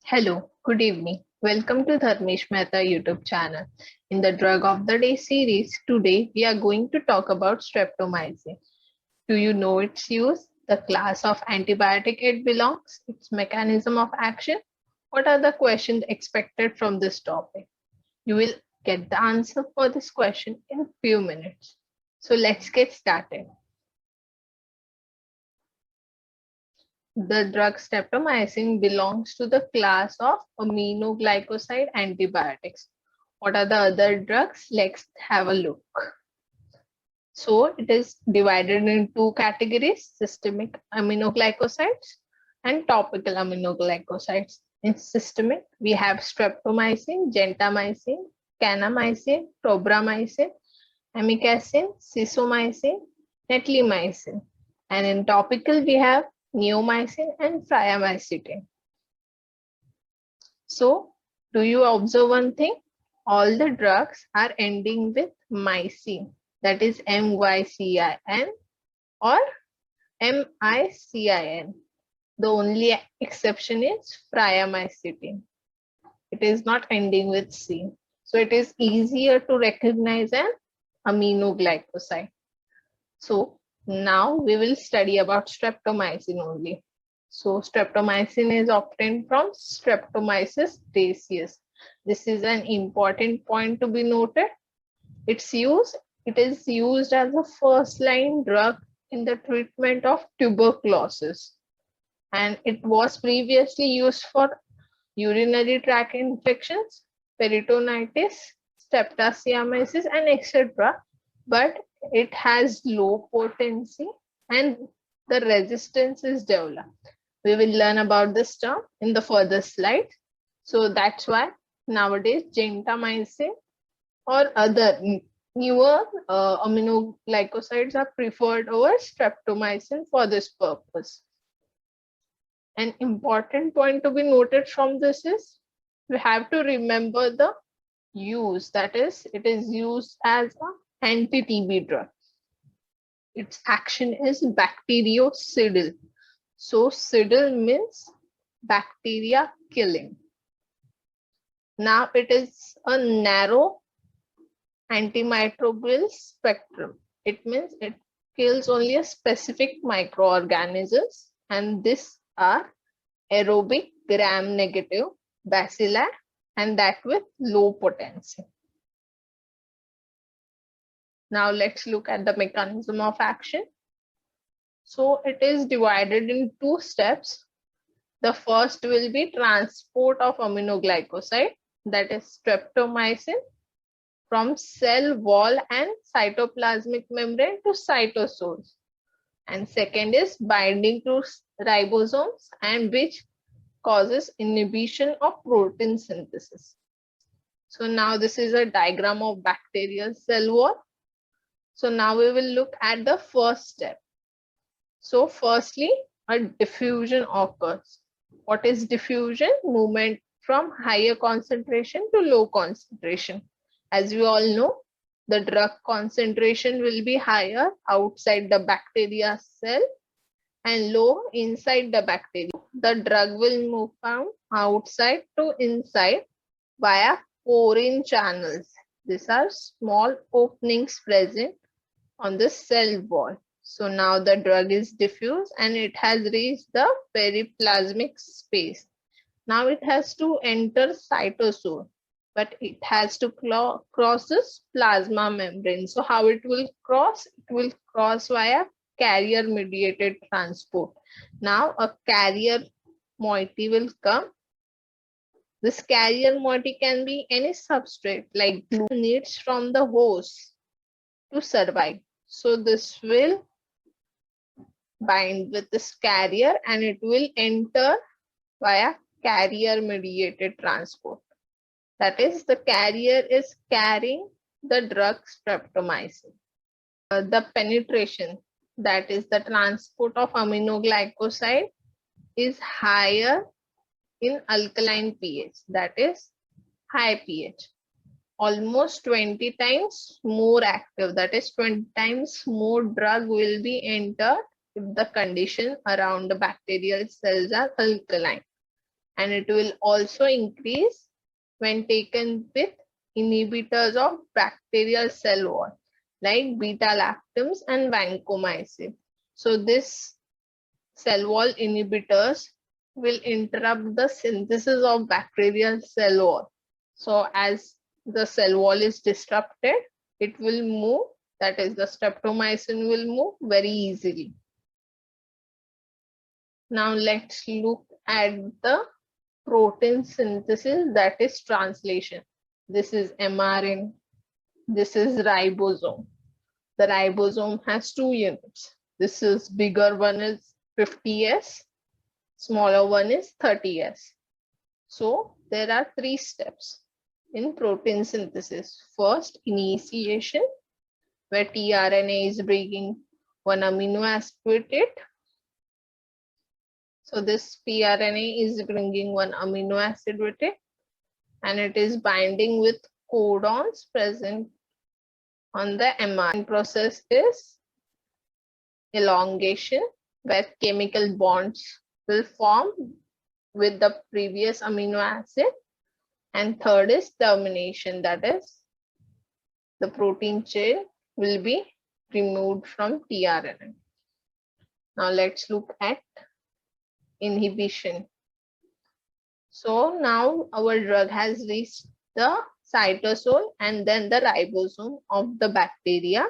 Hello, good evening. Welcome to Dharmesh Mehta YouTube channel. In the Drug of the Day series, today we are going to talk about streptomycin. Do you know its use, the class of antibiotic it belongs, its mechanism of action? What are the questions expected from this topic? You will get the answer for this question in few minutes. So let's get started. The drug streptomycin belongs to the class of aminoglycoside antibiotics. What are the other drugs? Let's have a look. So it is divided in two categories: systemic aminoglycosides and topical aminoglycosides. In systemic, we have streptomycin, gentamicin, kanamycin, tobramycin, amikacin, cysomycin, netlimycin. And in topical, we have neomycin and triamycin. So, do you observe one thing? All the drugs are ending with mycin, that is MYCIN or MICIN. The only exception is priamycin. It is not ending with C. So it is easier to recognize an aminoglycoside. So now we will study about streptomycin only. So streptomycin is obtained from Streptomyces raceus. This is an important point to be noted. It is used as a first line drug in the treatment of tuberculosis, and it was previously used for urinary tract infections, peritonitis, streptosiamesis, and etc. But it has low potency and the resistance is developed. We will learn about this term in the further slide. So that's why nowadays gentamicin or other newer aminoglycosides are preferred over streptomycin for this purpose. An important point to be noted from this is we have to remember the use, that is, it is used as an anti-TB drug. Its action is bactericidal. So cidal means bacteria killing. Now it is a narrow antimicrobial spectrum. It means it kills only a specific microorganisms, and these are aerobic gram-negative bacilli, and that with low potency. Now let's look at the mechanism of action. So it is divided in two steps. The first will be transport of aminoglycoside, that is streptomycin, from cell wall and cytoplasmic membrane to cytosols. And second is binding to ribosomes, and which causes inhibition of protein synthesis. So now this is a diagram of bacterial cell wall. So now we will look at the first step. So firstly, a diffusion occurs. What is diffusion? Movement from higher concentration to low concentration. As we all know, the drug concentration will be higher outside the bacteria cell and low inside the bacteria. The drug will move from outside to inside via porine channels. These are small openings present on the cell wall. So now the drug is diffused and it has reached the periplasmic space. Now it has to enter cytosol, but it has to cross this plasma membrane. So how it will cross? It will cross via carrier mediated transport. Now a carrier moiety will come. This carrier moiety can be any substrate like glue needs from the host to survive. So this will bind with this carrier and it will enter via carrier mediated transport. That is, the carrier is carrying the drug streptomycin. The penetration, that is the transport of aminoglycoside, is higher in alkaline pH, that is high pH. Almost 20 times more active, that is 20 times more drug will be entered if the condition around the bacterial cells are alkaline. and it will also increase when taken with inhibitors of bacterial cell wall like beta-lactams and vancomycin. So this cell wall inhibitors will interrupt the synthesis of bacterial cell wall. So as the cell wall is disrupted, it will move, that is the streptomycin will move very easily. Now let's look at the protein synthesis, that is translation. This is mRNA, this is ribosome. The ribosome has 2 units. This is bigger one is 50S, smaller one is 30S. So there are 3 steps in protein synthesis. First, initiation, where tRNA is bringing one amino acid with it. So this pRNA is bringing one amino acid with it, and it is binding with codons present on the mRNA. Process is elongation, where chemical bonds will form with the previous amino acid. And third is termination, that is the protein chain will be removed from tRNA. Now let's look at inhibition. So now our drug has reached the cytosol and then the ribosome of the bacteria.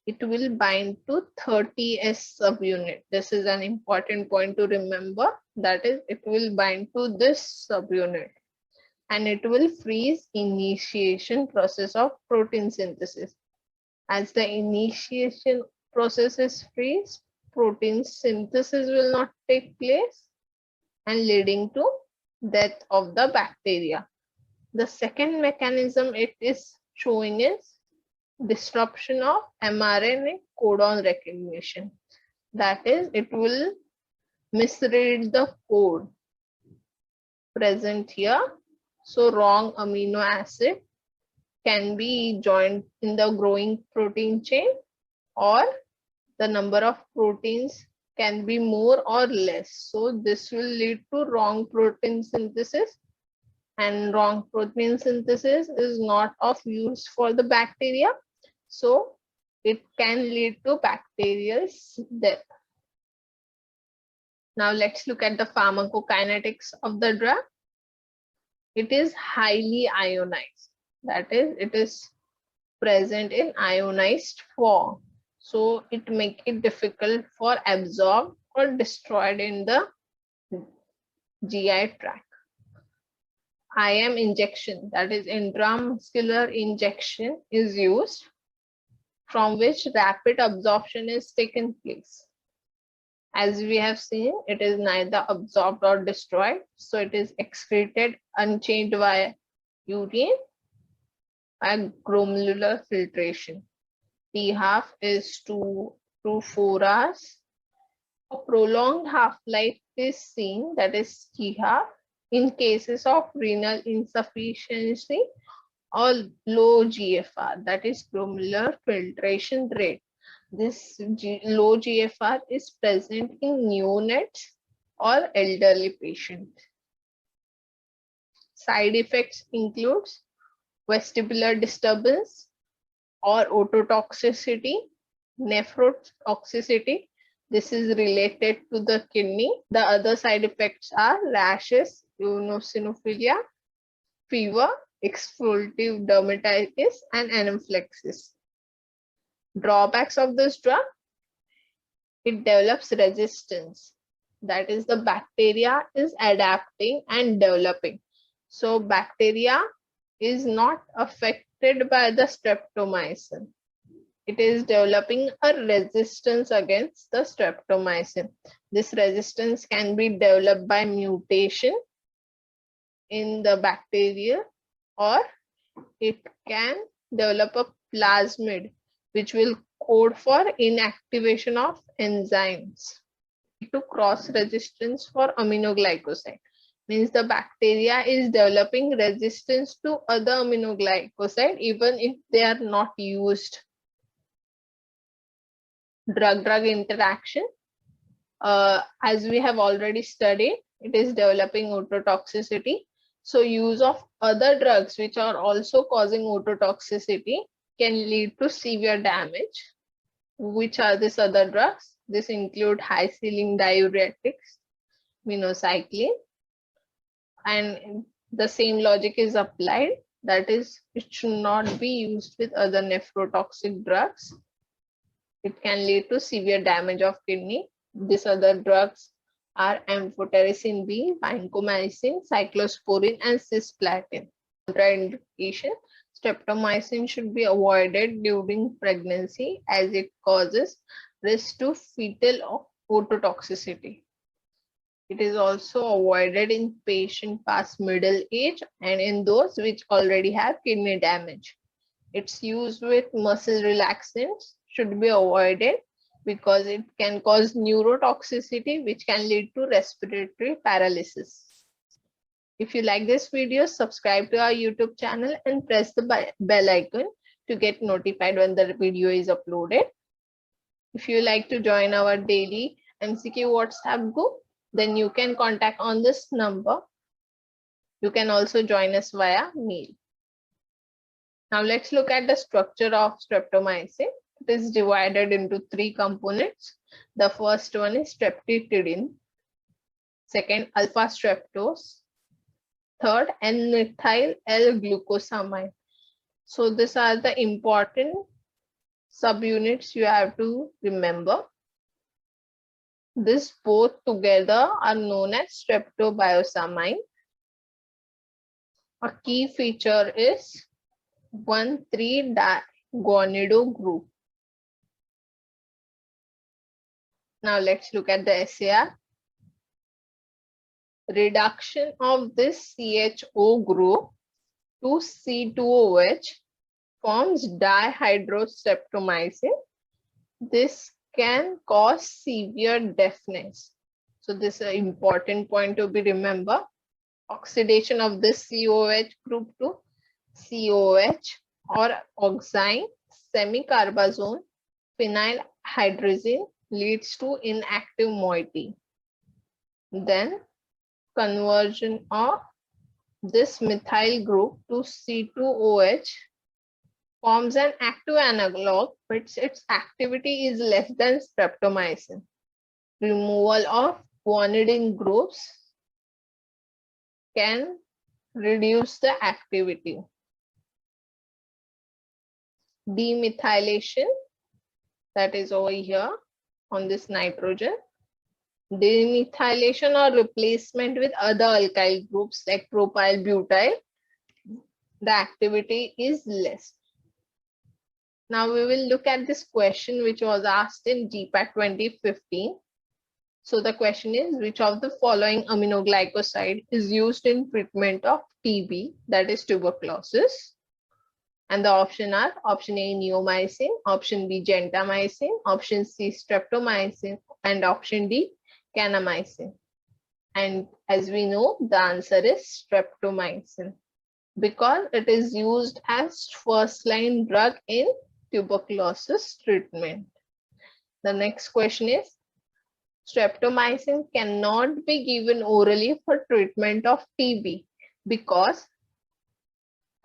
It will bind to 30S subunit. This is an important point to remember. That is, it will bind to this subunit and it will freeze initiation process of protein synthesis. As the initiation process is freeze, protein synthesis will not take place and leading to death of the bacteria. The second mechanism it is showing is disruption of mRNA codon recognition. That is, it will misread the code present here. So wrong amino acid can be joined in the growing protein chain, or the number of proteins can be more or less. So this will lead to wrong protein synthesis, and wrong protein synthesis is not of use for the bacteria. So it can lead to bacterial death. Now let's look at the pharmacokinetics of the drug. It is highly ionized. That is, it is present in ionized form. So it makes it difficult for absorbed or destroyed in the GI tract. IM injection, that is intramuscular injection, is used, from which rapid absorption is taken place. As we have seen, it is neither absorbed or destroyed, so it is excreted unchanged via urine and glomerular filtration. T-half is 2 to 4 hours. A prolonged half-life is seen, that is T-half, in cases of renal insufficiency or low GFR, that is glomerular filtration rate. This low GFR is present in neonates or elderly patients. Side effects includes vestibular disturbance or ototoxicity, nephrotoxicity. This is related to the kidney. The other side effects are rashes, eosinophilia, fever, exfoliative dermatitis, and anaphylaxis. Drawbacks of this drug: it develops resistance. That is, the bacteria is adapting and developing. So bacteria is not affected by the streptomycin. It is developing a resistance against the streptomycin. This resistance can be developed by mutation in the bacteria, or it can develop a plasmid which will code for inactivation of enzymes. To cross resistance for aminoglycoside, means the bacteria is developing resistance to other aminoglycoside even if they are not used. Drug-drug interaction, as we have already studied, it is developing ototoxicity. So use of other drugs which are also causing ototoxicity can lead to severe damage. Which are these other drugs? This include high ceiling diuretics, minocycline, and the same logic is applied. That is, it should not be used with other nephrotoxic drugs. It can lead to severe damage of kidney. These other drugs are amphotericin B, vancomycin, cyclosporin, and cisplatin. Contraindication: streptomycin should be avoided during pregnancy as it causes risk to fetal ototoxicity. It is also avoided in patients past middle age and in those which already have kidney damage. Its use with muscle relaxants should be avoided because it can cause neurotoxicity, which can lead to respiratory paralysis. If you like this video, subscribe to our YouTube channel and press the bell icon to get notified when the video is uploaded. If you like to join our daily MCQ WhatsApp group, then you can contact on this number. You can also join us via mail. Now let's look at the structure of streptomycin. It is divided into three components. The first one is streptitidine, second alpha streptose, third N-methyl L-glucosamine. So these are the important subunits you have to remember. These both together are known as streptobiosamine. A key feature is 1,3-digonido group. Now let's look at the SAR. Reduction of this CHO group to C2OH forms dihydrostreptomycin. This can cause severe deafness. So this is an important point to be remember. Oxidation of this COH group to COH or oxime semicarbazone phenylhydrazine leads to inactive moiety. Then conversion of this methyl group to C2OH forms an active analog, but its activity is less than streptomycin. Removal of guanidine groups can reduce the activity. Demethylation, that is over here on this nitrogen. Demethylation or replacement with other alkyl groups like propyl butyl, the activity is less. Now we will look at this question which was asked in GPAT 2015. So the question is, which of the following aminoglycoside is used in treatment of TB, that is tuberculosis? And the option are option A neomycin, option B gentamicin, option C streptomycin, and option D kanamycin. And as we know, the answer is streptomycin because it is used as first-line drug in tuberculosis treatment. The next question is, streptomycin cannot be given orally for treatment of TB because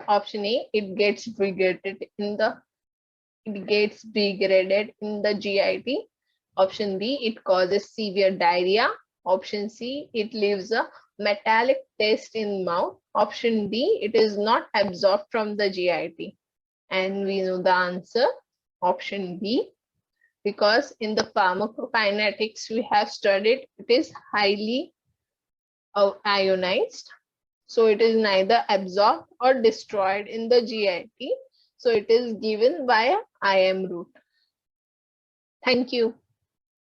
option A, it gets degraded in the GIT. Option B, it causes severe diarrhea. Option C, it leaves a metallic taste in mouth. Option D, it is not absorbed from the GIT. And we know the answer, option B, because in the pharmacokinetics we have studied, it is highly ionized. So it is neither absorbed or destroyed in the GIT. So it is given by IM route. Thank you.